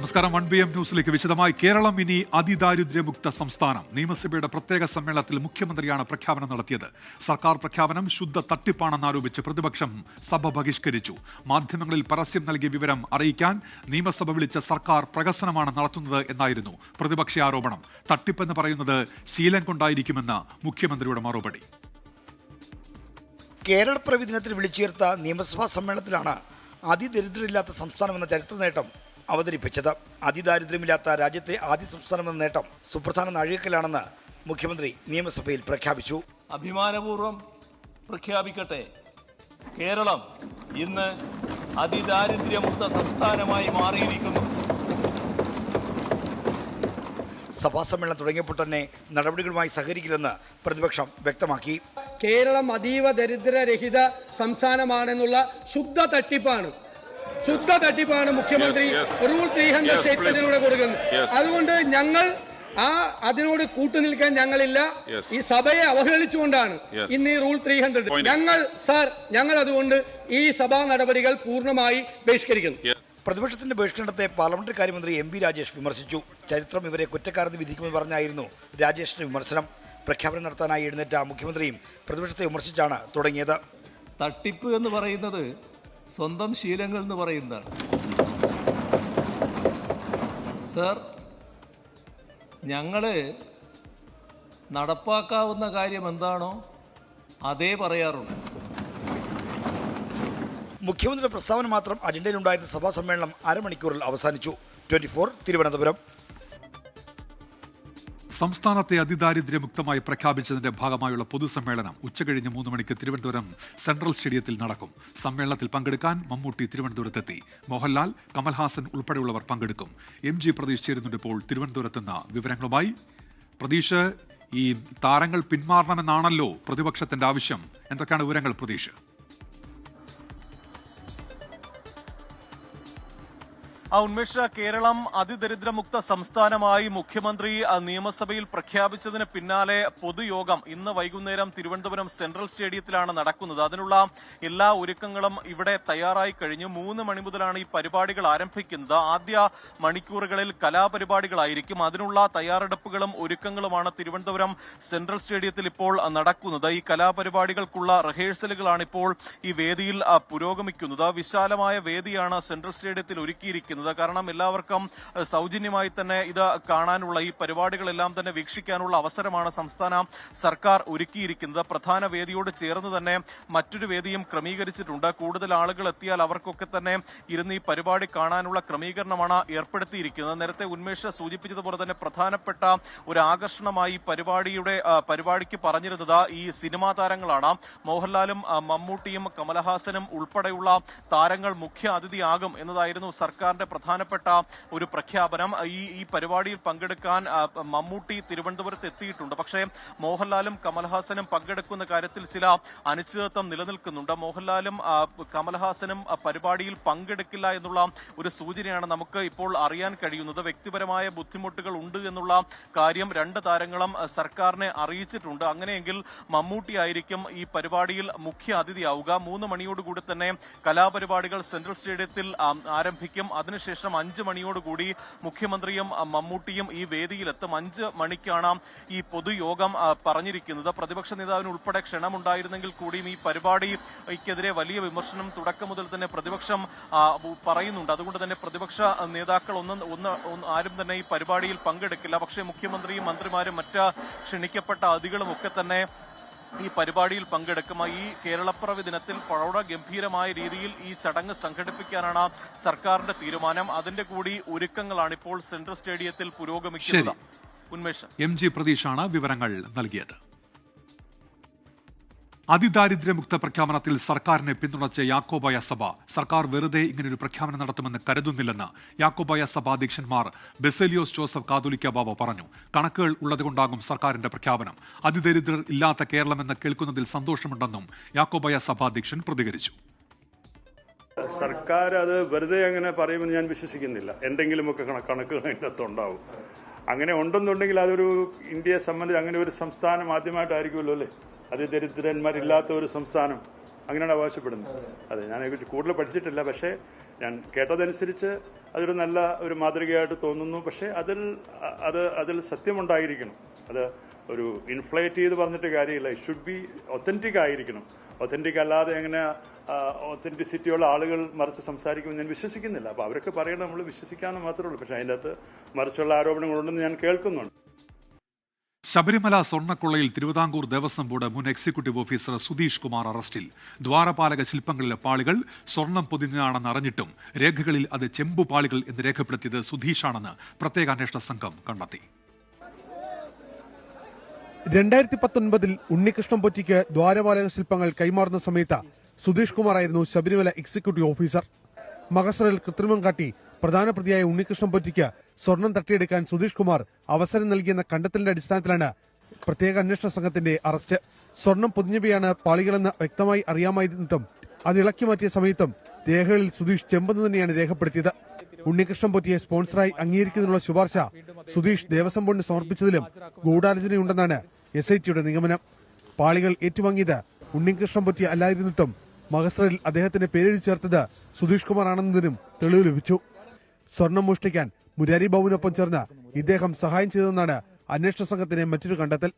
നമസ്കാരം. 1BM ന്യൂസിലേക്ക് വിശദമായി. കേരളം ഇനി അതിദാരിദ്ര്യമുക്ത സംസ്ഥാനം. നിയമസഭയുടെ പ്രത്യേക സമ്മേളനത്തിൽ മുഖ്യമന്ത്രിയാണ് പ്രഖ്യാപനം നടത്തിയത്. സർക്കാർ പ്രഖ്യാപനം ശുദ്ധ തട്ടിപ്പാണെന്നാരോപിച്ച് പ്രതിപക്ഷം സഭ ബഹിഷ്കരിച്ചു. മാധ്യമങ്ങളിൽ പരസ്യം നൽകിയ വിവരം അറിയിക്കാൻ നിയമസഭ വിളിച്ച സർക്കാർ പ്രഹസനമാണ് നടത്തുന്നത് എന്നായിരുന്നു പ്രതിപക്ഷ ആരോപണം. തട്ടിപ്പെന്ന് പറയുന്നത് ശീലം കൊണ്ടായിരിക്കുമെന്ന് മുഖ്യമന്ത്രിയുടെ മറുപടി. കേരള പിറവി ദിനത്തിൽ വിളിച്ചുചേർത്ത നിയമസഭാ സമ്മേളനത്തിലാണ് അതിദരിദ്രമില്ലാത്ത സംസ്ഥാനമെന്ന ചരിത്ര നേട്ടം അവതരിപ്പിച്ചത്. അതിദാരിദ്ര്യമില്ലാത്ത രാജ്യത്തെ ആദ്യ സംസ്ഥാനമെന്ന നേട്ടം സുപ്രധാന നാഴികക്കല്ലാണെന്ന് മുഖ്യമന്ത്രി നിയമസഭയിൽ പ്രഖ്യാപിച്ചു. അഭിമാനപൂർവ്വം പ്രഖ്യാപിക്കട്ടെ, കേരളം ഇന്ന് അതിദാരിദ്ര്യമുക്ത സംസ്ഥാനമായി മാറിയിരിക്കുന്നു. സഭാ സമ്മേളനം തുടങ്ങിയപ്പോൾ തന്നെ നടപടികളുമായി സഹകരിക്കില്ലെന്ന് പ്രതിപക്ഷം വ്യക്തമാക്കി. കേരളം അതീവ ദരിദ്രരഹിത സംസ്ഥാനമാണെന്നുള്ള ശുദ്ധ തട്ടിപ്പാണ് മുഖ്യമന്ത്രി റൂൾ 300 സ്റ്റേറ്റ്മെന്റിലൂടെ കൊടുക്കുന്നത്. അതുകൊണ്ട് ഞങ്ങൾ അതിനോട് കൂട്ടുനിൽക്കാൻ ഞങ്ങളില്ല. ഈ സഭയെ അവഹേളിച്ചുകൊണ്ടാണ് ഇന്ന് ഈ റൂൾ 300 ഞങ്ങൾ അതുകൊണ്ട് ഈ സഭാ നടപടികൾ പൂർണ്ണമായി ബഹിഷ്കരിക്കുന്നു. പ്രതിപക്ഷത്തിന്റെ ബഹിഷ്കരണത്തെ പാർലമെന്ററി കാര്യമന്ത്രി MP രാജേഷ് വിമർശിച്ചു. ചരിത്രം ഇവരെ കുറ്റക്കാരെന്ന് വിധിക്കുമെന്ന് പറഞ്ഞായിരുന്നു രാജേഷിന്റെ വിമർശനം. പ്രഖ്യാപനം നടത്താനായി എഴുന്നേറ്റ മുഖ്യമന്ത്രിയും പ്രതിപക്ഷത്തെ വിമർശിച്ചാണ് തുടങ്ങിയത്. തട്ടിപ്പ് എന്ന് പറയുന്നത് സ്വന്തം ശീലങ്ങൾ എന്ന് പറയുന്നതാണ്. സർ, ഞങ്ങൾ നടപ്പാക്കാവുന്ന കാര്യം എന്താണോ അതേ പറയാറുള്ളൂ. മുഖ്യമന്ത്രിയുടെ പ്രസ്താവന മാത്രം അജണ്ടയിലുണ്ടായിരുന്ന സഭാ സമ്മേളനം അരമണിക്കൂറിൽ അവസാനിച്ചു. 24 തിരുവനന്തപുരം. സംസ്ഥാനത്തെ അതിദാരിദ്ര്യമുക്തമായി പ്രഖ്യാപിച്ചതിന്റെ ഭാഗമായുള്ള പൊതുസമ്മേളനം ഉച്ചകഴിഞ്ഞ് 3 മണിക്ക് തിരുവനന്തപുരം സെൻട്രൽ സ്റ്റേഡിയത്തിൽ നടക്കും. സമ്മേളനത്തിൽ പങ്കെടുക്കാൻ മമ്മൂട്ടി തിരുവനന്തപുരത്തെത്തി. മോഹൻലാൽ, കമൽഹാസൻ ഉൾപ്പെടെയുള്ളവർ പങ്കെടുക്കും. MG പ്രതീഷ് ചേരുന്നുണ്ട് ഇപ്പോൾ തിരുവനന്തപുരത്തുനിന്ന് വിവരങ്ങളുമായി. പ്രതീഷ്, ഈ താരങ്ങൾ പിന്മാറണമെന്നാണല്ലോ പ്രതിപക്ഷത്തിന്റെ ആവശ്യം. എന്തൊക്കെയാണ് വിവരങ്ങൾ പ്രതീഷ്? ഉന്മേഷ, കേരളം അതിദരിദ്രമുക്ത സംസ്ഥാനമായി മുഖ്യമന്ത്രി നിയമസഭയിൽ പ്രഖ്യാപിച്ചതിന് പിന്നാലെ പൊതുയോഗം ഇന്ന് വൈകുന്നേരം തിരുവനന്തപുരം സെൻട്രൽ സ്റ്റേഡിയത്തിലാണ് നടക്കുന്നത്. അതിനുള്ള എല്ലാ ഒരുക്കങ്ങളും ഇവിടെ തയ്യാറായി കഴിഞ്ഞു. 3 മണി മുതലാണ് ഈ പരിപാടികൾ ആരംഭിക്കുന്നത്. ആദ്യ മണിക്കൂറുകളിൽ കലാപരിപാടികളായിരിക്കും. അതിനുള്ള തയ്യാറെടുപ്പുകളും ഒരുക്കങ്ങളുമാണ് തിരുവനന്തപുരം സെൻട്രൽ സ്റ്റേഡിയത്തിൽ ഇപ്പോൾ നടക്കുന്നത്. ഈ കലാപരിപാടികൾക്കുള്ള റിഹേഴ്സലുകളാണ് ഇപ്പോൾ ഈ വേദിയിൽ പുരോഗമിക്കുന്നത്. വിശാലമായ വേദിയാണ് സെൻട്രൽ സ്റ്റേഡിയത്തിൽ ഒരുക്കിയിരിക്കുന്നത്. കാരണം എല്ലാവർക്കും സൗജന്യമായി തന്നെ ഇത് കാണാനുള്ള, ഈ പരിപാടികളെല്ലാം തന്നെ വീക്ഷിക്കാനുള്ള അവസരമാണ് സംസ്ഥാന സർക്കാർ ഒരുക്കിയിരിക്കുന്നത്. പ്രധാന വേദിയോട് ചേർന്ന് തന്നെ മറ്റൊരു വേദിയും ക്രമീകരിച്ചിട്ടുണ്ട്. കൂടുതൽ ആളുകൾ എത്തിയാൽ അവർക്കൊക്കെ തന്നെ ഇരുന്ന് ഈ പരിപാടി കാണാനുള്ള ക്രമീകരണമാണ് ഏർപ്പെടുത്തിയിരിക്കുന്നത്. നേരത്തെ ഉന്മേഷ സൂചിപ്പിച്ചതുപോലെ തന്നെ പ്രധാനപ്പെട്ട ഒരു ആകർഷണമായി പരിപാടിക്ക് പറഞ്ഞിരുന്നത് ഈ സിനിമാ താരങ്ങളാണ്. മോഹൻലാലും മമ്മൂട്ടിയും കമൽഹാസനും ഉൾപ്പെടെയുള്ള താരങ്ങൾ മുഖ്യ അതിഥിയാകും എന്നതായിരുന്നു സർക്കാരിന്റെ പ്രധാനപ്പെട്ട ഒരു പ്രഖ്യാപനം. ഈ പരിപാടിയിൽ പങ്കെടുക്കാൻ മമ്മൂട്ടി തിരുവനന്തപുരത്ത് എത്തിയിട്ടുണ്ട്. പക്ഷേ മോഹൻലാലും കമൽഹാസനും പങ്കെടുക്കുന്ന കാര്യത്തിൽ ചില അനിശ്ചിതത്വം നിലനിൽക്കുന്നുണ്ട്. മോഹൻലാലും കമൽഹാസനും പരിപാടിയിൽ പങ്കെടുക്കില്ല എന്നുള്ള ഒരു സൂചനയാണ് നമുക്ക് ഇപ്പോൾ അറിയാൻ കഴിയുന്നത്. വ്യക്തിപരമായ ബുദ്ധിമുട്ടുകൾ ഉണ്ട് എന്നുള്ള കാര്യം 2 താരങ്ങളും സർക്കാരിനെ അറിയിച്ചിട്ടുണ്ട്. അങ്ങനെയെങ്കിൽ മമ്മൂട്ടി ആയിരിക്കും ഈ പരിപാടിയിൽ മുഖ്യ അതിഥിയാവുക. 3 മണിയോടുകൂടി തന്നെ കലാപരിപാടികൾ സെൻട്രൽ സ്റ്റേഡിയത്തിൽ ആരംഭിക്കും. അതിനുശേഷം 5 മണിയോടുകൂടി മുഖ്യമന്ത്രിയും മമ്മൂട്ടിയും ഈ വേദിയിലെത്തും. 5 മണിക്കാണ് ഈ പൊതുയോഗം പറഞ്ഞിരിക്കുന്നത്. പ്രതിപക്ഷ നേതാവിന് ഉൾപ്പെടെ ക്ഷണമുണ്ടായിരുന്നെങ്കിൽ കൂടിയും ഈ പരിപാടിക്കെതിരെ വലിയ വിമർശനം തുടക്കം മുതൽ തന്നെ പ്രതിപക്ഷം പറയുന്നുണ്ട്. അതുകൊണ്ട് തന്നെ പ്രതിപക്ഷ നേതാക്കൾ ആരും തന്നെ ഈ പരിപാടിയിൽ പങ്കെടുക്കില്ല. പക്ഷേ മുഖ്യമന്ത്രിയും മന്ത്രിമാരും മറ്റ് ക്ഷണിക്കപ്പെട്ട അതിഥികളും ഒക്കെ തന്നെ ഈ പരിപാടിയിൽ പങ്കെടുക്കും. ഈ കേരളപ്പിറവി ദിനത്തിൽ പ്രൗഢഗംഭീരമായ രീതിയിൽ ഈ ചടങ്ങ് സംഘടിപ്പിക്കാനാണ് സർക്കാരിന്റെ തീരുമാനം. അതിന്റെ കൂടി ഒരുക്കങ്ങളാണ് ഇപ്പോൾ സെൻട്രൽ സ്റ്റേഡിയത്തിൽ പുരോഗമിക്കുന്നത്. ഉന്മേഷ്, MG പ്രതീഷാണ് വിവരങ്ങൾ നൽകിയത്. അതിദാരിദ്ര്യമുക്ത പ്രഖ്യാപനത്തിൽ സർക്കാരിനെ പിന്തുണച്ച യാക്കോബായ സഭ സർക്കാർ വെറുതെ ഇങ്ങനൊരു പ്രഖ്യാപനം നടത്തുമെന്ന് കരുതുന്നില്ലെന്ന് യാക്കോബായ സഭ അധ്യക്ഷന്മാർ ബെസേലിയോസ് ജോസഫ് കാതോലിക്ക ബാബ പറഞ്ഞു. കണക്കുകൾ ഉള്ളതുകൊണ്ടാകും സർക്കാരിന്റെ പ്രഖ്യാപനം. അതിദരിദ്രർ ഇല്ലാത്ത കേരളമെന്ന് കേൾക്കുന്നതിൽ സന്തോഷമുണ്ടെന്നും യാക്കോബായ സഭ അധ്യക്ഷൻ പ്രതികരിച്ചു. സർക്കാർ അത് വെറുതെ അങ്ങനെ പറയുമെന്ന് ഞാൻ വിശ്വസിക്കുന്നില്ല. എന്തെങ്കിലുമൊക്കെ കണക്കുകൾ അതിൻ്റെ അകത്തുണ്ടാവും. അങ്ങനെ ഉണ്ടെന്നുണ്ടെങ്കിൽ അതൊരു ഇന്ത്യയെ സംബന്ധിച്ച് അങ്ങനെ ഒരു സംസ്ഥാനം ആദ്യമായിട്ടായിരിക്കുമല്ലോ അല്ലേ, അതിദരിദ്രന്മാരില്ലാത്ത ഒരു സംസ്ഥാനം അങ്ങനെയാണ് അവകാശപ്പെടുന്നത്. അതെ, ഞാൻ കൂടുതൽ പഠിച്ചിട്ടില്ല, പക്ഷേ ഞാൻ കേട്ടതനുസരിച്ച് അതൊരു നല്ല ഒരു മാതൃകയായിട്ട് തോന്നുന്നു. പക്ഷേ അതിൽ സത്യമുണ്ടായിരിക്കണം. അത് ഒരു ഇൻഫ്ലേറ്റ് ചെയ്ത് പറഞ്ഞിട്ട് കാര്യമില്ല. ഇറ്റ് ഷുഡ് ബി ഒത്തൻറ്റിക് ആയിരിക്കണം. ഒത്തൻറ്റിക് അല്ലാതെ എങ്ങനെ ഒത്തൻറ്റിസിറ്റിയുള്ള ആളുകൾ മറിച്ച് സംസാരിക്കുമെന്ന് ഞാൻ വിശ്വസിക്കുന്നില്ല. അപ്പോൾ അവരൊക്കെ പറയണത് നമ്മൾ വിശ്വസിക്കാമെന്ന് മാത്രമേ ഉള്ളൂ. പക്ഷേ അതിൻ്റെ അകത്ത് മറിച്ചുള്ള ആരോപണങ്ങളുണ്ടെന്ന് ഞാൻ കേൾക്കുന്നുണ്ട്. ശബരിമല സ്വർണ്ണക്കൊള്ളയിൽ തിരുവിതാംകൂർ ദേവസ്വം ബോർഡ് മുൻ എക്സിക്യൂട്ടീവ് ഓഫീസർ സുധീഷ് കുമാർ അറസ്റ്റിൽ. ദ്വാരപാലക ശില്പങ്ങളിലെ പാളികൾ സ്വർണം പൊതിഞ്ഞതാണെന്ന് അറിഞ്ഞിട്ടും രേഖകളിൽ അത് ചെമ്പുപാളികൾ എന്ന് രേഖപ്പെടുത്തിയത് സുധീഷാണെന്ന് പ്രത്യേക അന്വേഷണ സംഘം കണ്ടെത്തി. 2019 ഉണ്ണികൃഷ്ണൻ പൊറ്റിക്ക് ദ്വാരപാലക ശില്പങ്ങൾ കൈമാറുന്ന സമയത്ത് സുധീഷ് കുമാർ ആയിരുന്നു ശബരിമല എക്സിക്യൂട്ടീവ് ഓഫീസർ. മകസറിൽ കൃത്രിമം കാട്ടി പ്രധാന പ്രതിയായ ഉണ്ണികൃഷ്ണൻ പൊറ്റിക്ക് സ്വർണം തട്ടിയെടുക്കാൻ സുധീഷ് കുമാർ അവസരം നൽകിയെന്ന കണ്ടെത്തലിന്റെ അടിസ്ഥാനത്തിലാണ് പ്രത്യേക അന്വേഷണ സംഘത്തിന്റെ അറസ്റ്റ്. സ്വർണം പൊതിഞ്ഞവയാണ് പാളികളെന്ന് വ്യക്തമായി അറിയാമായിരുന്നിട്ടും അത് ഇളക്കി മാറ്റിയ സമയത്തും രേഖകളിൽ സുധീഷ് ചെമ്പെന്ന് തന്നെയാണ് രേഖപ്പെടുത്തിയത്. ഉണ്ണികൃഷ്ണൻ പൊറ്റിയെ സ്പോൺസറായി അംഗീകരിക്കുന്നതിനുള്ള ശുപാർശ സുധീഷ് ദേവസ്വം ബോർഡിന് സമർപ്പിച്ചതിലും ഗൂഢാലോചനയുണ്ടെന്നാണ് SITയുടെ നിഗമനം. പാളികൾ ഏറ്റുവാങ്ങിയത് ഉണ്ണികൃഷ്ണൻ പൊറ്റി അല്ലായിരുന്നിട്ടും മഹസറിൽ അദ്ദേഹത്തിന്റെ പേരെഴുതി ചേർത്തത് സുധീഷ് കുമാർ ആണെന്നതിനും തെളിവ് ലഭിച്ചു. സ്വർണം മോഷ്ടിക്കാൻ മുരാരി ബാബുവിനൊപ്പം ചേർന്ന് ഇദ്ദേഹം സഹായം ചെയ്തതെന്നാണ് അന്വേഷണ സംഘത്തിന്റെ മറ്റൊരു കണ്ടെത്തൽ.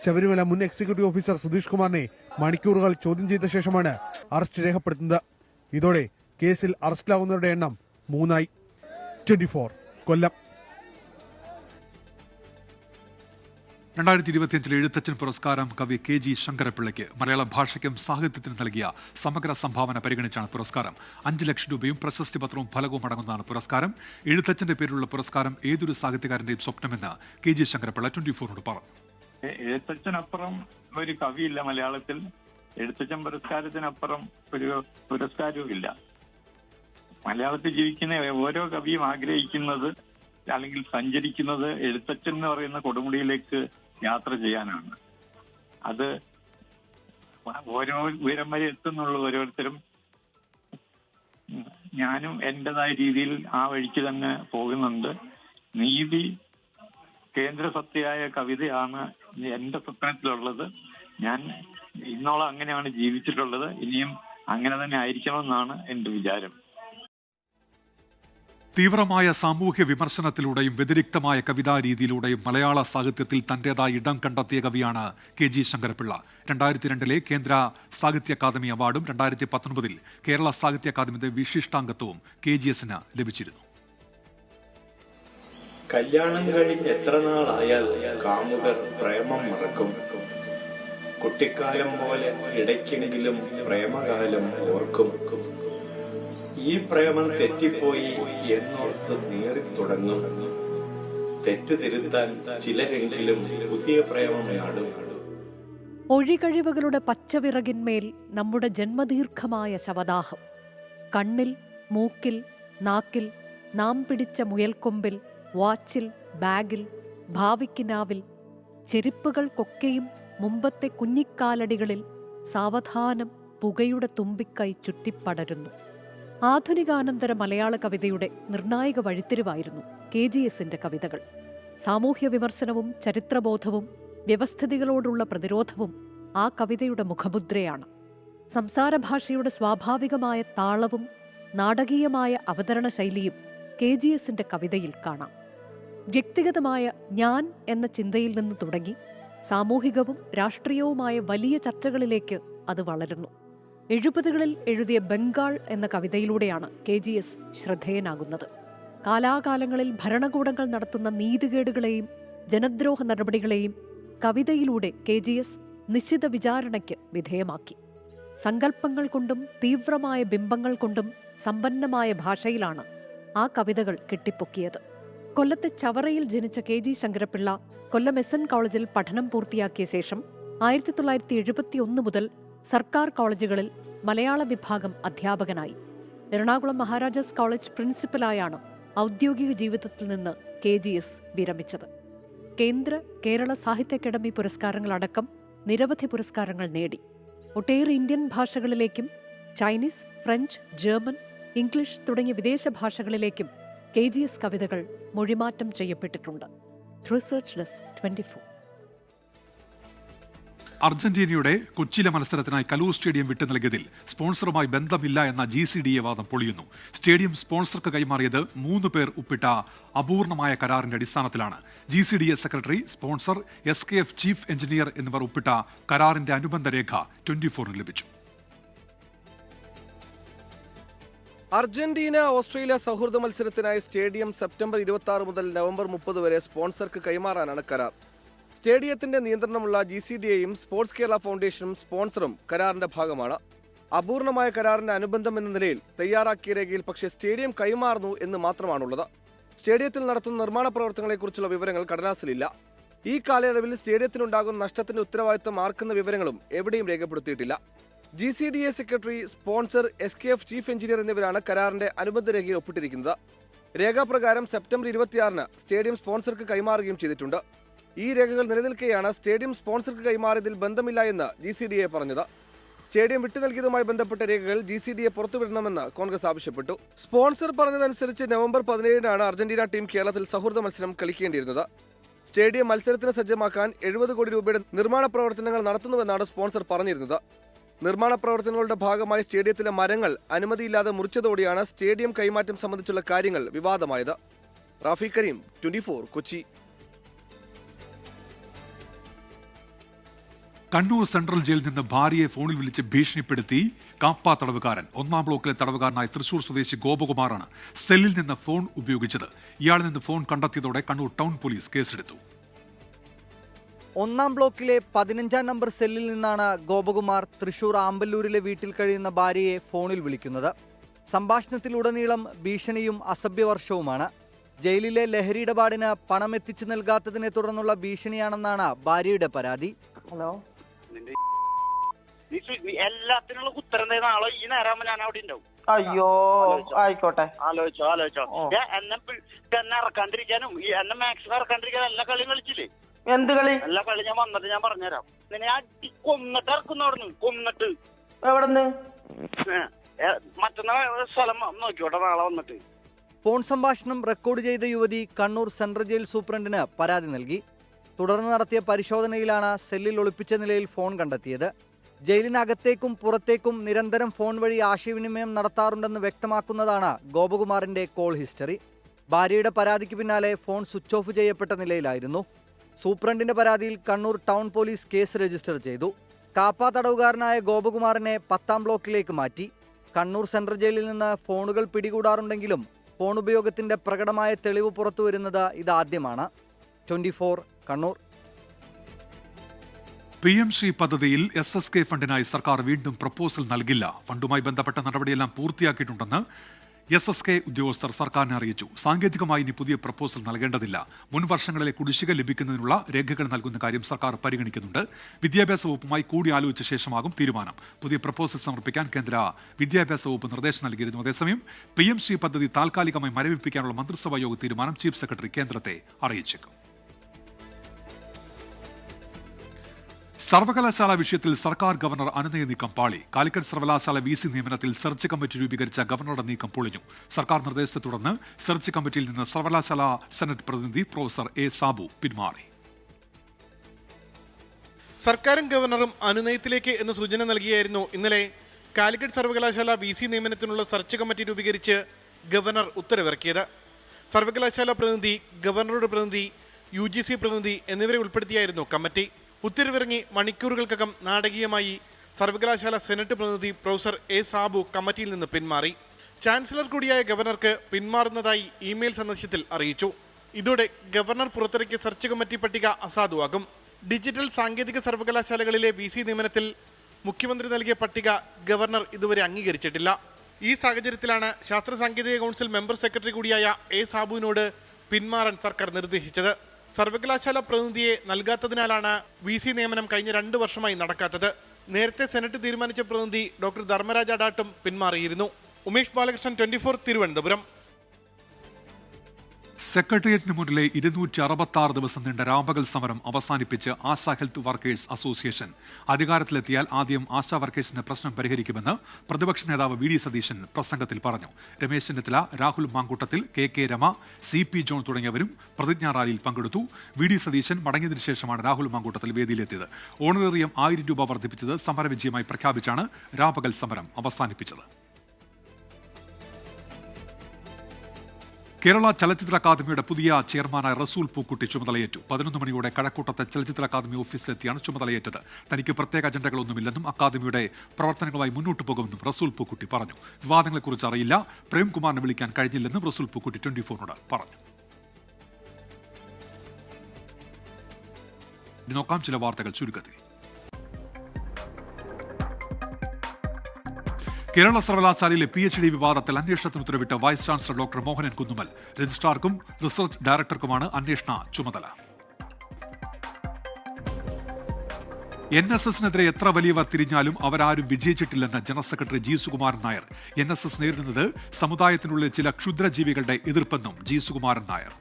ശബരിമല മുൻ എക്സിക്യൂട്ടീവ് ഓഫീസർ സുധീഷ് കുമാറിനെ മണിക്കൂറുകൾ ചോദ്യം ചെയ്ത ശേഷമാണ് അറസ്റ്റ് രേഖപ്പെടുത്തുന്നത്. ഇതോടെ കേസിൽ അറസ്റ്റിലാവുന്നവരുടെ എണ്ണം 3 ആയി. 24 കൊല്ലം. 2025 എഴുത്തച്ഛൻ പുരസ്കാരം കവി KG ശങ്കരപ്പിള്ളയ്ക്ക്. മലയാള ഭാഷയ്ക്കും സാഹിത്യത്തിനും നൽകിയ സമഗ്ര സംഭാവന പരിഗണിച്ചാണ് പുരസ്കാരം. 5 ലക്ഷം രൂപയും പ്രശസ്തി പത്രവും ഫലകവും അടങ്ങുന്നതാണ് പുരസ്കാരം. എഴുത്തച്ഛന്റെ പേരിലുള്ള പുരസ്കാരം ഏതൊരു സാഹിത്യകാരന്റെയും സ്വപ്നമെന്ന് KG ശങ്കരപ്പിള്ള 24നോട് പറഞ്ഞു. എഴുത്തച്ഛനപ്പുറം ഒരു കവിയില്ല മലയാളത്തിൽ. എഴുത്തച്ഛൻ പുരസ്കാരത്തിനപ്പുറം ഒരു പുരസ്കാരവും ഇല്ല. മലയാളത്തിൽ ജീവിക്കുന്ന ഓരോ കവിയും ആഗ്രഹിക്കുന്നത് അല്ലെങ്കിൽ സഞ്ചരിക്കുന്നത് എഴുത്തച്ഛൻ എന്ന് പറയുന്ന കൊടുമുടിയിലേക്ക് യാത്ര ചെയ്യാനാണ്. അത് ഓരോ ഉയരം വരെ എത്തുന്നുള്ള ഓരോരുത്തരും. ഞാനും എന്റേതായ രീതിയിൽ ആ വഴിക്ക് തന്നെ പോകുന്നുണ്ട്. നീതി കേന്ദ്ര സത്യമായ കവിതയാണ് എന്റെ സ്വപ്നത്തിലുള്ളത്. ഞാൻ ഇന്നോളം അങ്ങനെയാണ് ജീവിച്ചിട്ടുള്ളത്. ഇനിയും അങ്ങനെ തന്നെ ആയിരിക്കണമെന്നാണ് എന്റെ വിചാരം. തീവ്രമായ സാമൂഹ്യ വിമർശനത്തിലൂടെയും വ്യതിരിക്തമായ കവിതാ രീതിയിലൂടെയും മലയാള സാഹിത്യത്തിൽ തന്റേതായ ഇടം കണ്ടെത്തിയ കവിയാണ് KG ശങ്കരപ്പിള്ള. 2002 കേന്ദ്ര സാഹിത്യ അക്കാദമി അവാർഡും 2019 കേരള സാഹിത്യ അക്കാദമിയുടെ വിശിഷ്ടാംഗത്വവും KGSന് ലഭിച്ചിരുന്നു. കല്യാണം കഴിഞ്ഞ് എത്ര നാളായാൽ കാമുകർ പ്രേമം മറക്കും. കുട്ടിക്കാലം പോലെ ഇടയ്ക്കെങ്കിലും പ്രേമകാലം ഓർക്കും. ഈ പ്രേമം തെറ്റിപ്പോയി എന്നോർത്ത് നീറിത്തുടങ്ങും. തെറ്റ് തിരുത്താൻ ചിലരെങ്കിലും പുതിയ പ്രേമം നാടും. ഒഴികഴിവുകളുടെ പച്ചവിറകിന്മേൽ നമ്മുടെ ജന്മദീർഘമായ ശവദാഹം. കണ്ണിൽ, മൂക്കിൽ, നാക്കിൽ, നാം പിടിച്ച മുയൽക്കൊമ്പിൽ, വാച്ചിൽ, ബാഗിൽ, ഭാവിക്കിനാവിൽ, ചെരുപ്പുകൾക്കൊക്കെയും മുമ്പത്തെ കുഞ്ഞിക്കാലടികളിൽ സാവധാനം പുകയുടെ തുമ്പിക്കൈ ചുറ്റിപ്പടരുന്നു. ആധുനികാനന്തര മലയാള കവിതയുടെ നിർണായക വഴിത്തിരിവായിരുന്നു KGSന്റെ കവിതകൾ. സാമൂഹ്യ വിമർശനവും ചരിത്രബോധവും വ്യവസ്ഥിതികളോടുള്ള പ്രതിരോധവും ആ കവിതയുടെ മുഖമുദ്രയാണ്. സംസാരഭാഷയുടെ സ്വാഭാവികമായ താളവും നാടകീയമായ അവതരണ ശൈലിയും KGSന്റെ കവിതയിൽ കാണാം. വ്യക്തിഗതമായ ഞാൻ എന്ന ചിന്തയിൽ നിന്ന് തുടങ്ങി സാമൂഹികവും രാഷ്ട്രീയവുമായ വലിയ ചർച്ചകളിലേക്ക് അത് വളരുന്നു. 70കളിൽ എഴുതിയ ബംഗാൾ എന്ന കവിതയിലൂടെയാണ് KGS ശ്രദ്ധേയനാകുന്നത്. കാലാകാലങ്ങളിൽ ഭരണകൂടങ്ങൾ നടത്തുന്ന നീതികേടുകളെയും ജനദ്രോഹ നടപടികളെയും കവിതയിലൂടെ KGS നിശ്ചിത വിചാരണയ്ക്ക് വിധേയമാക്കി. സങ്കല്പങ്ങൾ കൊണ്ടും തീവ്രമായ ബിംബങ്ങൾ കൊണ്ടും സമ്പന്നമായ ഭാഷയിലാണ് ആ കവിതകൾ കെട്ടിപ്പൊക്കിയത്. കൊല്ലത്തെ ചവറയിൽ ജനിച്ച KG ശങ്കരപ്പിള്ള കൊല്ലം SN കോളേജിൽ പഠനം പൂർത്തിയാക്കിയ ശേഷം 1971 മുതൽ സർക്കാർ കോളേജുകളിൽ മലയാള വിഭാഗം അധ്യാപകനായി. എറണാകുളം മഹാരാജാസ് കോളേജ് പ്രിൻസിപ്പലായാണ് ഔദ്യോഗിക ജീവിതത്തിൽ നിന്ന് KGS വിരമിച്ചത്. കേന്ദ്ര കേരള സാഹിത്യ അക്കാദമി പുരസ്കാരങ്ങളടക്കം നിരവധി പുരസ്കാരങ്ങൾ നേടി. ഒട്ടേറെ ഇന്ത്യൻ ഭാഷകളിലേക്കും ചൈനീസ്, ഫ്രഞ്ച്, ജർമ്മൻ, ഇംഗ്ലീഷ് തുടങ്ങിയ വിദേശ ഭാഷകളിലേക്കും KGS കവിതകൾ മൊഴിമാറ്റം ചെയ്യപ്പെട്ടിട്ടുണ്ട്. Research desk 24. അർജന്റീനയുടെ കൊച്ചിയിലെ മത്സരത്തിനായി കലൂർ സ്റ്റേഡിയം വിട്ടു നൽകിയതിൽ സ്പോൺസറുമായി ബന്ധമില്ല എന്ന GCDA വാദം പൊളിയുന്നു. സ്റ്റേഡിയം സ്പോൺസർക്ക് കൈമാറിയത് 3 പേർ ഒപ്പിട്ട അപൂർണമായ കരാറിന്റെ അടിസ്ഥാനത്തിലാണ്. GCDA secretary, sponsor, SKF chief engineer എന്നിവർ ഒപ്പിട്ട കരാറിന്റെ അനുബന്ധ രേഖ 24 ലഭിച്ചു. അർജന്റീന ഓസ്ട്രേലിയ സൗഹൃദ മത്സരത്തിനായി സ്റ്റേഡിയം സെപ്റ്റംബർ 26 മുതൽ നവംബർ 30 വരെ സ്പോൺസർക്ക് കൈമാറാനാണ് കരാർ. സ്റ്റേഡിയത്തിന്റെ നിയന്ത്രണമുള്ള GCDAയും സ്പോർട്സ് കേരള ഫൗണ്ടേഷനും സ്പോൺസറും കരാറിന്റെ ഭാഗമാണ്. അപൂർണമായ കരാറിന്റെ അനുബന്ധം എന്ന നിലയിൽ തയ്യാറാക്കിയ രേഖയിൽ പക്ഷേ സ്റ്റേഡിയം കൈമാറുന്നു എന്ന് മാത്രമാണുള്ളത്. സ്റ്റേഡിയത്തിൽ നടത്തുന്ന നിർമ്മാണ പ്രവർത്തനങ്ങളെക്കുറിച്ചുള്ള വിവരങ്ങൾ കടലാസിലില്ല. ഈ കാലയളവിൽ സ്റ്റേഡിയത്തിനുണ്ടാകുന്ന നഷ്ടത്തിന്റെ ഉത്തരവാദിത്തം ആർക്കെന്ന വിവരങ്ങളും എവിടെയും രേഖപ്പെടുത്തിയിട്ടില്ല. GCDA secretary, sponsor, SKF chief engineer എന്നിവരാണ് കരാറിന്റെ അനുബന്ധ രേഖയിൽ ഒപ്പിട്ടിരിക്കുന്നത്. രേഖാപ്രകാരം സെപ്റ്റംബർ 26-ന് സ്റ്റേഡിയം സ്പോൺസർക്ക് കൈമാറുകയും ചെയ്തിട്ടുണ്ട്. ഈ രേഖകൾ നിലനിൽക്കെയാണ് സ്റ്റേഡിയം സ്പോൺസർക്ക് കൈമാറിയതിൽ ബന്ധമില്ല എന്ന് GCDA പറഞ്ഞത്. സ്റ്റേഡിയം വിട്ടു നൽകിയതുമായി ബന്ധപ്പെട്ട രേഖകൾ GCDA പുറത്തുവിടണമെന്ന് കോൺഗ്രസ് ആവശ്യപ്പെട്ടു. സ്പോൺസർ പറഞ്ഞതനുസരിച്ച് നവംബർ 17-നാണ് അർജന്റീന ടീം കേരളത്തിൽ സൗഹൃദ മത്സരം കളിക്കേണ്ടിയിരുന്നത്. സ്റ്റേഡിയം മത്സരത്തിന് സജ്ജമാക്കാൻ 70 കോടി രൂപയുടെ നിർമ്മാണ പ്രവർത്തനങ്ങൾ നടത്തുന്നുവെന്നാണ് സ്പോൺസർ പറഞ്ഞിരുന്നത്. നിർമ്മാണ പ്രവർത്തനങ്ങളുടെ ഭാഗമായി സ്റ്റേഡിയത്തിലെ മരങ്ങൾ അനുമതിയില്ലാതെ മുറിച്ചതോടെയാണ് സ്റ്റേഡിയം കൈമാറ്റം സംബന്ധിച്ചുള്ള കാര്യങ്ങൾ വിവാദമായത്. റാഫി കരീം, 24, കൊച്ചി. കണ്ണൂർ സെൻട്രൽ ജയിലിൽ നിന്ന് ഭാര്യയെ ഫോണിൽ വിളിച്ച് ഭീഷണിപ്പെടുത്തി കാപ്പ തടവുകാരൻ. 1-ാം ബ്ലോക്കിലെ തടവുകാരനായ തൃശൂർ സ്വദേശി ഗോപകുമാറാണ് സെല്ലിൽ നിന്ന് ഫോൺ ഉപയോഗിച്ചത്. ഇയാളിൽ നിന്ന് ഫോൺ കണ്ടെത്തിയതോടെ കണ്ണൂർ ടൗൺ പോലീസ് കേസെടുത്തു. 1-ാം ബ്ലോക്കിലെ 15-ാം നമ്പർ സെല്ലിൽ നിന്നാണ് ഗോപകുമാർ തൃശൂർ ആമ്പല്ലൂരിലെ വീട്ടിൽ കഴിയുന്ന ഭാര്യയെ ഫോണിൽ വിളിക്കുന്നത്. സംഭാഷണത്തിലുടനീളം ഭീഷണിയും അസഭ്യവർഷവുമാണ്. ജയിലിലെ ലഹരി ഇടപാടിന് പണം എത്തിച്ചു നൽകാത്തതിനെ തുടർന്നുള്ള ഭീഷണിയാണെന്നാണ് ഭാര്യയുടെ പരാതി. ഹലോ, എല്ലാത്തിനുള്ള ഉത്തരം നാളെ ഈ നേരം ഞാൻ അവിടെ ഉണ്ടാവും. അയ്യോ, ആയിക്കോട്ടെ, ആലോചിച്ചോ. എന്നെ ഇറക്കാണ്ടിരിക്കാനും എന്നെ മാക്സിമം ഇറക്കാണ്ടിരിക്കാനും എല്ലാ കളിയും കളിച്ചില്ലേ? എന്ത് കളി? എല്ലാ കളി ഞാൻ വന്നിട്ട് ഞാൻ പറഞ്ഞുതരാം. ഞാൻ കൊന്നിട്ട് ഇറക്കുന്നവിടുന്ന്, കൊന്നിട്ട്. എവിടെന്ന്? മറ്റന്നാൾ സ്ഥലം നോക്കിയോട്ടെ, നാളെ വന്നിട്ട്. ഫോൺ സംഭാഷണം റെക്കോർഡ് ചെയ്ത യുവതി കണ്ണൂർ സെൻട്രൽ ജയിൽ സൂപ്രണ്ടിന് പരാതി നൽകി. തുടർന്ന് നടത്തിയ പരിശോധനയിലാണ് സെല്ലിൽ ഒളിപ്പിച്ച നിലയിൽ ഫോൺ കണ്ടെത്തിയത്. ജയിലിനകത്തേക്കും പുറത്തേക്കും നിരന്തരം ഫോൺ വഴി ആശയവിനിമയം നടത്താറുണ്ടെന്ന് വ്യക്തമാക്കുന്നതാണ് ഗോപകുമാറിന്റെ കോൾ ഹിസ്റ്ററി. ഭാര്യയുടെ പരാതിക്ക് പിന്നാലെ ഫോൺ സ്വിച്ച് ഓഫ് ചെയ്യപ്പെട്ട നിലയിലായിരുന്നു. സൂപ്രണ്ടിന്റെ പരാതിയിൽ Kannur town police case register ചെയ്തു. കാപ്പ തടവുകാരനായ ഗോപകുമാറിനെ 10-ാം ബ്ലോക്കിലേക്ക് മാറ്റി. കണ്ണൂർ സെൻട്രൽ ജയിലിൽ നിന്ന് ഫോണുകൾ പിടികൂടാറുണ്ടെങ്കിലും ഫോൺ ഉപയോഗത്തിന്റെ പ്രകടമായ തെളിവ് പുറത്തുവരുന്നത് ഇതാദ്യമാണ്. 24, കണ്ണൂർ. PMC പദ്ധതിയിൽ SSK ഫണ്ടിനായി സർക്കാർ വീണ്ടും പ്രപ്പോസൽ നൽകില്ല. ഫണ്ടുമായി ബന്ധപ്പെട്ട നടപടിയെല്ലാം പൂർത്തിയാക്കിയിട്ടുണ്ടെന്ന് SSK ഉദ്യോഗസ്ഥർ സർക്കാരിനെ അറിയിച്ചു. സാങ്കേതികമായി ഇനി പുതിയ പ്രപ്പോസൽ നൽകേണ്ടതില്ല. മുൻ വർഷങ്ങളിലെ കുടിശ്ശിക ലഭിക്കുന്നതിനുള്ള രേഖകൾ നൽകുന്ന കാര്യം സർക്കാർ പരിഗണിക്കുന്നുണ്ട്. വിദ്യാഭ്യാസ വകുപ്പുമായി കൂടിയാലോചിച്ച ശേഷമാകും തീരുമാനം. പുതിയ പ്രപ്പോസൽ സമർപ്പിക്കാൻ കേന്ദ്ര വിദ്യാഭ്യാസ വകുപ്പ് നിർദ്ദേശം നൽകിയിരുന്നു. അതേസമയം PMC പദ്ധതി താൽക്കാലികമായി മരവിപ്പിക്കാനുള്ള മന്ത്രിസഭാ യോഗ തീരുമാനം ചീഫ് സെക്രട്ടറി കേന്ദ്രത്തെ അറിയിച്ചേക്കും. സർവകലാശാല വിഷയത്തിൽ സർക്കാർ ഗവർണർ അനുനയ നീക്കം പാളി. കാലിക്കറ്റ് സർവകലാശാല VC നിയമനത്തിൽ സെർച്ച് കമ്മിറ്റി രൂപീകരിച്ച ഗവർണറുടെ നീക്കം പൊളിഞ്ഞു. സർക്കാർ നിർദ്ദേശത്തെ തുടർന്ന് സെർച്ച് കമ്മിറ്റിയിൽ നിന്ന് സർവകലാശാല സെനറ്റ് പ്രതിനിധി പ്രൊഫസർ A. സാബു പിന്മാറി. സർക്കാരും ഗവർണറും അനുനയത്തിലേക്ക് എന്ന് സൂചന നൽകിയായിരുന്നു ഇന്നലെ കാലിക്കറ്റ് സർവകലാശാല VC നിയമനത്തിനുള്ള സെർച്ച് കമ്മിറ്റി രൂപീകരിച്ച് ഗവർണർ ഉത്തരവിറക്കിയത്. സർവകലാശാല പ്രതിനിധി, ഗവർണറുടെ പ്രതിനിധി, UGC പ്രതിനിധി എന്നിവരെ ഉൾപ്പെടുത്തിയായിരുന്നു കമ്മിറ്റി. ഉത്തരവിറങ്ങി മണിക്കൂറുകൾക്കകം നാടകീയമായി സർവകലാശാല സെനറ്റ് പ്രതിനിധി പ്രൊഫസർ A. സാബു കമ്മിറ്റിയിൽ നിന്ന് പിന്മാറി. ചാൻസലർ കൂടിയായ ഗവർണർക്ക് പിന്മാറുന്നതായി ഇമെയിൽ സന്ദേശത്തിൽ അറിയിച്ചു. ഇതോടെ ഗവർണർ പുറത്തിറക്കിയ സെർച്ച് കമ്മിറ്റി പട്ടിക അസാധുവാകും. ഡിജിറ്റൽ സാങ്കേതിക സർവകലാശാലകളിലെ VC നിയമനത്തിൽ മുഖ്യമന്ത്രി നൽകിയ പട്ടിക ഗവർണർ ഇതുവരെ അംഗീകരിച്ചിട്ടില്ല. ഈ സാഹചര്യത്തിലാണ് ശാസ്ത്ര സാങ്കേതിക കൗൺസിൽ മെമ്പർ സെക്രട്ടറി കൂടിയായ A. സാബുവിനോട് പിന്മാറാൻ സർക്കാർ നിർദ്ദേശിച്ചത്. സർവകലാശാല പ്രതിനിധിയെ നൽകാത്തതിനാലാണ് VC നിയമനം കഴിഞ്ഞ 2 വർഷമായി നടക്കാത്തത്. നേരത്തെ സെനറ്റ് തീരുമാനിച്ച പ്രതിനിധി ഡോക്ടർ ധർമ്മരാജ ഡാട്ടും പിന്മാറിയിരുന്നു. ഉമേഷ് ബാലകൃഷ്ണൻ, 24, തിരുവനന്തപുരം. സെക്രട്ടേറിയറ്റിന് മുന്നിലെ 266 ദിവസം നീണ്ട രാപകൽ സമരം അവസാനിപ്പിച്ച് ആശാ ഹെൽത്ത് വർക്കേഴ്സ് അസോസിയേഷൻ. അധികാരത്തിലെത്തിയാൽ ആദ്യം ആശാ വർക്കേഴ്സിന്റെ പ്രശ്നം പരിഹരിക്കുമെന്ന് പ്രതിപക്ഷ നേതാവ് വി ഡി സതീശൻ പ്രസംഗത്തിൽ പറഞ്ഞു. Ramesh Chennithala, Rahul Mankoottathil, K Rema, CP John തുടങ്ങിയവരും പ്രതിജ്ഞാ റാലിയിൽ പങ്കെടുത്തു. വി ഡി സതീശൻ മടങ്ങിയതിനു ശേഷമാണ് രാഹുൽ മാങ്കൂട്ടത്തിൽ വേദിയിലെത്തിയത്. ഓണറേറിയം 1000 രൂപ വർദ്ധിപ്പിച്ചത് സമരവിജയമായി പ്രഖ്യാപിച്ചാണ് രാപകൽ സമരം അവസാനിപ്പിച്ചത്. കേരള ചലച്ചിത്ര അക്കാദമിയുടെ പുതിയ ചെയർമാനായ റസൂൽ പൂക്കുട്ടി ചുമതലയേറ്റു. 11 മണിയോടെ കഴക്കൂട്ടത്തെ ചലച്ചിത്ര അക്കാദമി ഓഫീസിലെത്തിയാണ് ചുമതലയേറ്റത്. തനിക്ക് പ്രത്യേക അജണ്ടകളൊന്നുമില്ലെന്നും അക്കാദമിയുടെ പ്രവർത്തനങ്ങളുമായി മുന്നോട്ട് പോകുമെന്നും റസൂൽ പൂക്കുട്ടി പറഞ്ഞു. വിവാദങ്ങളെക്കുറിച്ച് അറിയില്ല, പ്രേംകുമാറിനെ വിളിക്കാൻ കഴിഞ്ഞില്ലെന്നും റസൂൽ പൂക്കുട്ടി 24നോട് പറഞ്ഞു. ഇനി നോക്കാം ചില വാർത്തകൾ ചുരുക്കത്തിൽ. കേരള സർവകലാശാലയിലെ PhD വിവാദത്തിൽ അന്വേഷണത്തിന് ഉത്തരവിട്ട vice chancellor doctor Mohanan Kunnummal. രജിസ്ട്രാർക്കും റിസർച്ച് ഡയറക്ടർക്കുമാണ് അന്വേഷണ ചുമതല. NSSനെതിരെ എത്ര വലിയവർ തിരിഞ്ഞാലും അവരാരും വിജയിച്ചിട്ടില്ലെന്ന് general secretary G. Sukumaran Nair. NSS നേരിടുന്നത് സമുദായത്തിനുള്ളിൽ ചില ക്ഷുദ്രജീവികളുടെ എതിർപ്പെന്നും G. സുകുമാരൻ നായർ.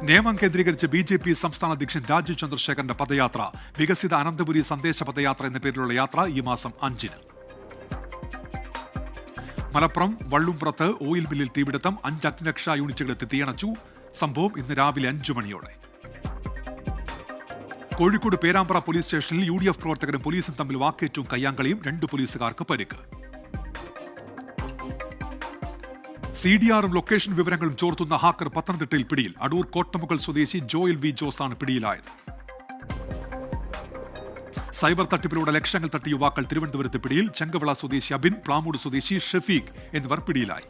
നിയമം കേന്ദ്രീകരിച്ച് BJP സംസ്ഥാന അധ്യക്ഷൻ രാജീവ് ചന്ദ്രശേഖരന്റെ പദയാത്ര. വികസിത അനന്തപുരി സന്ദേശ പദയാത്ര എന്ന പേരിലുള്ള യാത്ര ഈ മാസം 5-ന്. മലപ്പുറം വള്ളുംപുറത്ത് ഓയിൽ മില്ലിൽ തീപിടുത്തം. 5 അഗ്നിരക്ഷാ യൂണിറ്റുകളെത്തി തീയണച്ചു. സംഭവം ഇന്ന് രാവിലെ 5 മണിയോടെ. കോഴിക്കോട് പേരാമ്പ്ര പോലീസ് സ്റ്റേഷനിൽ UDF പ്രവർത്തകരും പോലീസും തമ്മിൽ വാക്കേറ്റവും കയ്യാങ്കളിയും. 2 പോലീസുകാർക്ക് പരിക്ക്. CDRും ലൊക്കേഷൻ വിവരങ്ങളും ചോർത്തുന്ന ഹാക്കർ പത്തനംതിട്ടയിൽ പിടിയിൽ. അടൂർ കോട്ടമുകൾ സ്വദേശി ജോയൽ വി ജോസാണ് പിടിയിലായത്. സൈബർ തട്ടിപ്പിലൂടെ ലക്ഷങ്ങൾ തട്ടിയ യുവാക്കൾ തിരുവനന്തപുരത്ത് പിടിയിൽ. ചെങ്കവിള സ്വദേശി അബിൻ, പ്ലാമൂട് സ്വദേശി ഷഫീഖ് എന്നിവർ പിടിയിലായി.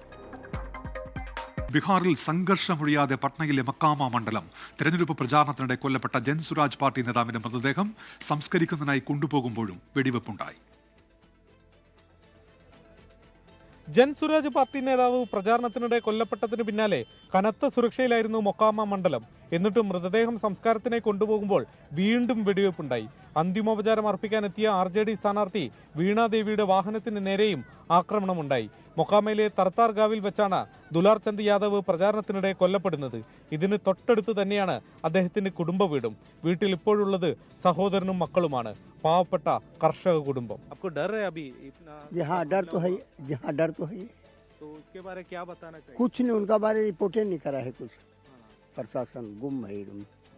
ബീഹാറിൽ സംഘർഷമൊഴിയാതെ പട്നയിലെ മക്കാമ മണ്ഡലം. തെരഞ്ഞെടുപ്പ് പ്രചാരണത്തിനിടെ കൊല്ലപ്പെട്ട ജൻസുരാജ് പാർട്ടി നേതാവിന്റെ മൃതദേഹം സംസ്കരിക്കുന്നതിനായി കൊണ്ടുപോകുമ്പോഴും വെടിവെപ്പുണ്ടായി. ജൻസുരാജ് പാർട്ടി നേതാവ് പ്രചാരണത്തിനിടെ കൊല്ലപ്പെട്ടതിന് പിന്നാലെ കനത്ത സുരക്ഷയിലായിരുന്നു മൊക്കാമ മണ്ഡലം. എന്നിട്ടും മൃതദേഹം സംസ്കാരത്തിനായി കൊണ്ടുപോകുമ്പോൾ വീണ്ടും വെടിവെപ്പുണ്ടായി. അന്തിമോപചാരം അർപ്പിക്കാനെത്തിയ RJD സ്ഥാനാർത്ഥി വീണാദേവിയുടെ വാഹനത്തിന് നേരെയും ആക്രമണമുണ്ടായി. മൊക്കാമയിലെ തർത്താർഗാവിൽ വെച്ചാണ് ദുലാർ ചന്ദ് യാദവ് പ്രചാരണത്തിനിടെ കൊല്ലപ്പെടുന്നത്. ഇതിന് തൊട്ടടുത്ത് തന്നെയാണ് അദ്ദേഹത്തിന്റെ കുടുംബ വീടും. വീട്ടിൽ ഇപ്പോഴുള്ളത് സഹോദരനും മക്കളുമാണ്. പാവപ്പെട്ട കർഷക കുടുംബം.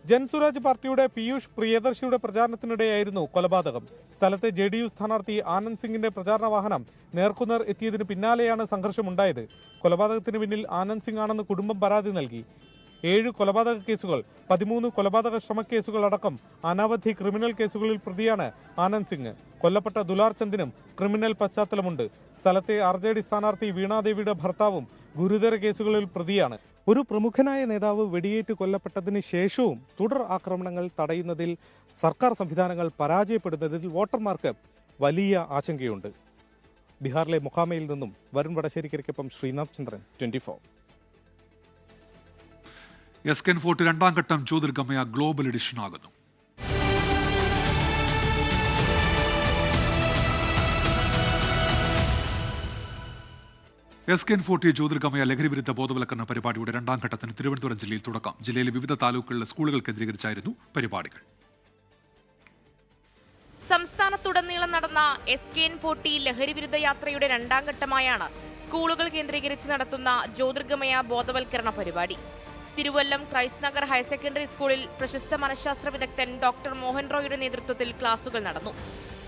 ജൻസുരാജ് പാർട്ടിയുടെ പീയൂഷ് പ്രിയദർശിയുടെ പ്രചാരണത്തിനിടെയായിരുന്നു കൊലപാതകം. സ്ഥലത്തെ JDU സ്ഥാനാർത്ഥി ആനന്ദ് സിംഗിന്റെ പ്രചാരണ വാഹനം നേർക്കുനേർ എത്തിയതിന് പിന്നാലെയാണ് സംഘർഷമുണ്ടായത്. കൊലപാതകത്തിന് പിന്നിൽ ആനന്ദ് സിംഗ് ആണെന്ന് കുടുംബം പരാതി നൽകി. 7 കൊലപാതക കേസുകൾ, 13 കൊലപാതക ശ്രമക്കേസുകൾ അടക്കം അനവധി ക്രിമിനൽ കേസുകളിൽ പ്രതിയാണ് ആനന്ദ് സിംഗ്. കൊല്ലപ്പെട്ട ദുലാർ ചന്ദിനും ക്രിമിനൽ പശ്ചാത്തലമുണ്ട്. സ്ഥലത്തെ RJD സ്ഥാനാർത്ഥി വീണാദേവിയുടെ ഭർത്താവും ഗുരുതര കേസുകളിൽ പ്രതിയാണ്. ഒരു പ്രമുഖനായ നേതാവ് വെടിയേറ്റ് കൊല്ലപ്പെട്ടതിന് ശേഷവും തുടർ ആക്രമണങ്ങൾ തടയുന്നതിൽ സർക്കാർ സംവിധാനങ്ങൾ പരാജയപ്പെടുന്നതിൽ വോട്ടർമാർക്ക് വലിയ ആശങ്കയുണ്ട്. ബീഹാറിലെ മൊക്കാമയിൽ നിന്നും വരുൺ വടശ്ശേരിക്കൊപ്പം ശ്രീനാഥ് ചന്ദ്രൻ, 24. SKN ഫോർട്ട് 2ാം ഘട്ടം ജ്യോതിർഗമയ ഗ്ലോബൽ എഡിഷൻ ആകുന്നു. SKN ഫോർട്ട് ജ്യോതിർഗമയ ലഹരിവിരുദ്ധ ബോധവൽക്കരണ പരിപാടിയുടെ 2ാം ഘട്ടത്തിന് തിരുവനന്തപുരം ജില്ലയിൽ തുടക്കം. ജില്ലയിലെ വിവിധ താലൂക്കുകളിലെ സ്കൂളുകൾ കേന്ദ്രീകരിച്ചായിരുന്നു പരിപാടികൾ. സംസ്ഥാനത്തുടനീളം നടന്ന SKN ഫോർട്ട് ലഹരിവിരുദ്ധ യാത്രയുടെ 2ാം ഘട്ടമായാണ് സ്കൂളുകൾ കേന്ദ്രീകരിച്ച് നടത്തുന്ന ജ്യോതിർഗമയ ബോധവൽക്കരണ പരിപാടി. Thiruvallam Christ Nagar higher secondary സ്കൂളിൽ പ്രശസ്ത മനഃശാസ്ത്ര വിദഗ്ധൻ ഡോക്ടർ മോഹൻ റോയുടെ നേതൃത്വത്തിൽ ക്ലാസുകൾ നടന്നു.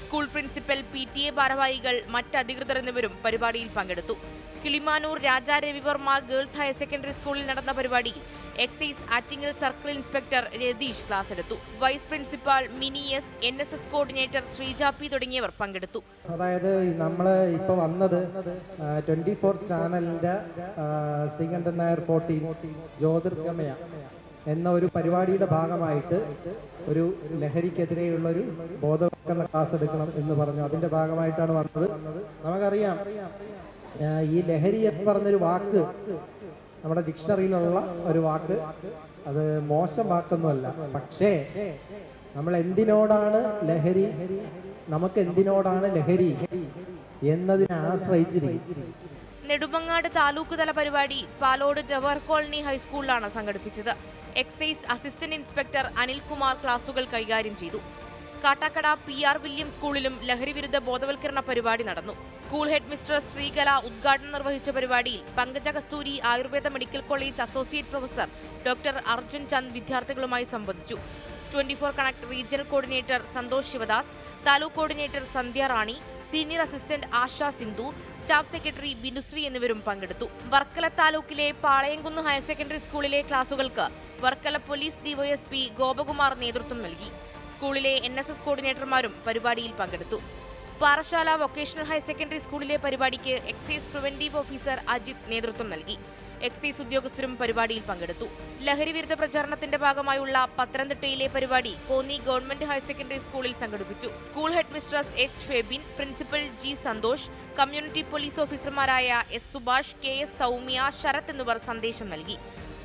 സ്കൂൾ പ്രിൻസിപ്പൽ, PTA ഭാരവാഹികൾ, മറ്റ് അധികൃതർ എന്നിവരും പരിപാടിയിൽ പങ്കെടുത്തു. Kilimanoor Raja Ravivarma girls higher secondary സ്കൂളിൽ നടന്ന പരിപാടിയിൽ excise Attingal circle inspector Ratheesh class എടുത്തു. Vice principal Mini S, NSS coordinator Sreeja P തുടങ്ങിയവർ പങ്കെടുത്തു. അതായത് നമ്മൾ ഇപ്പോൾ വന്നത് 24 ചാനലിന്റെ ശ്രീകണ്ഠൻ നായർ 14 ജ്യോതിർഗമയ എന്ന ഒരു പരിപാടിയുടെ ഭാഗമായിട്ട് ഒരു ലഹരിക്കെതിരെയുള്ള ഒരു ബോധവൽക്കരണ ക്ലാസ് എടുക്കണം എന്ന് പറഞ്ഞു. അതിന്റെ ഭാഗമായിട്ടാണ് വന്നത്. നമുക്കറിയാം, ഈ ലഹരി എന്ന് പറഞ്ഞൊരു വാക്ക് നമ്മുടെ ഡിക്ഷണറിയിലുള്ള ഒരു വാക്ക്, അത് മോശം വാക്കൊന്നുമല്ല. പക്ഷേ നമ്മൾ എന്തിനോടാണ് ലഹരി, നമുക്ക് എന്തിനോടാണ് ലഹരി എന്നതിനെ ആശ്രയിച്ചിരിക്കും. നെടുമങ്ങാട് താലൂക്ക് തല പരിപാടി പാലോട് ജവഹർ കോളനി ഹൈസ്കൂളിലാണ് സംഘടിപ്പിച്ചത്. എക്സൈസ് അസിസ്റ്റന്റ് ഇൻസ്പെക്ടർ അനിൽകുമാർ ക്ലാസുകൾ കൈകാര്യം ചെയ്തു. കാട്ടാക്കട PR വില്യം സ്കൂളിലും ലഹരിവിരുദ്ധ ബോധവൽക്കരണ പരിപാടി നടന്നു. സ്കൂൾ ഹെഡ് മിസ്ട്രസ് ശ്രീകല ഉദ്ഘാടനം നിർവഹിച്ച പരിപാടിയിൽ Pankaja Kasturi Ayurveda medical college associate professor doctor Arjun Chand വിദ്യാർത്ഥികളുമായി സംവദിച്ചു. 24 connect regional coordinator Santhosh Sivadas, taluk coordinator Sandhya Rani, senior assistant Asha Sindhu, staff secretary Binusree എന്നിവരും പങ്കെടുത്തു. വർക്കല താലൂക്കിലെ പാളയംകുന്ന് ഹയർ സെക്കൻഡറി സ്കൂളിലെ ക്ലാസുകൾക്ക് വർക്കല പോലീസ് DYSP ഗോപകുമാർ നേതൃത്വം നൽകി. സ്കൂളിലെ NSS കോർഡിനേറ്റർമാരും പരിപാടിയിൽ പങ്കെടുത്തു. പാറശാല വൊക്കേഷണൽ ഹയർ സെക്കൻഡറി സ്കൂളിലെ പരിപാടിക്ക് എക്സൈസ് പ്രിവന്റീവ് ഓഫീസർ അജിത് നേതൃത്വം നൽകി. എക്സൈസ് ഉദ്യോഗസ്ഥരും പരിപാടിയിൽ പങ്കെടുത്തു. ലഹരിവിരുദ്ധ പ്രചാരണത്തിന്റെ ഭാഗമായുള്ള പത്തനംതിട്ടയിലെ പരിപാടി കോന്നി ഗവൺമെന്റ് ഹയർ സെക്കൻഡറി സ്കൂളിൽ സംഘടിപ്പിച്ചു. School head mistress H Febin, principal G Santhosh, community police ഓഫീസർമാരായ S സുഭാഷ്, KS സൗമ്യ, ശരത് എന്നിവർ സന്ദേശം നൽകി.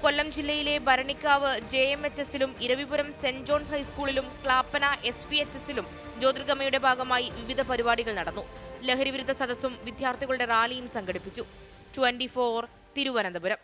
കൊല്ലം ജില്ലയിലെ ഭരണിക്കാവ് JMHSലും ഇരവിപുരം സെന്റ് ജോൺസ് ഹൈസ്കൂളിലും ക്ലാപ്പന SPHSലും ജ്യോതിർഗമയുടെ ഭാഗമായി വിവിധ പരിപാടികൾ നടന്നു. ലഹരിവിരുദ്ധ സദസ്സും വിദ്യാർത്ഥികളുടെ റാലിയും സംഘടിപ്പിച്ചു. 24 തിരുവനന്തപുരം.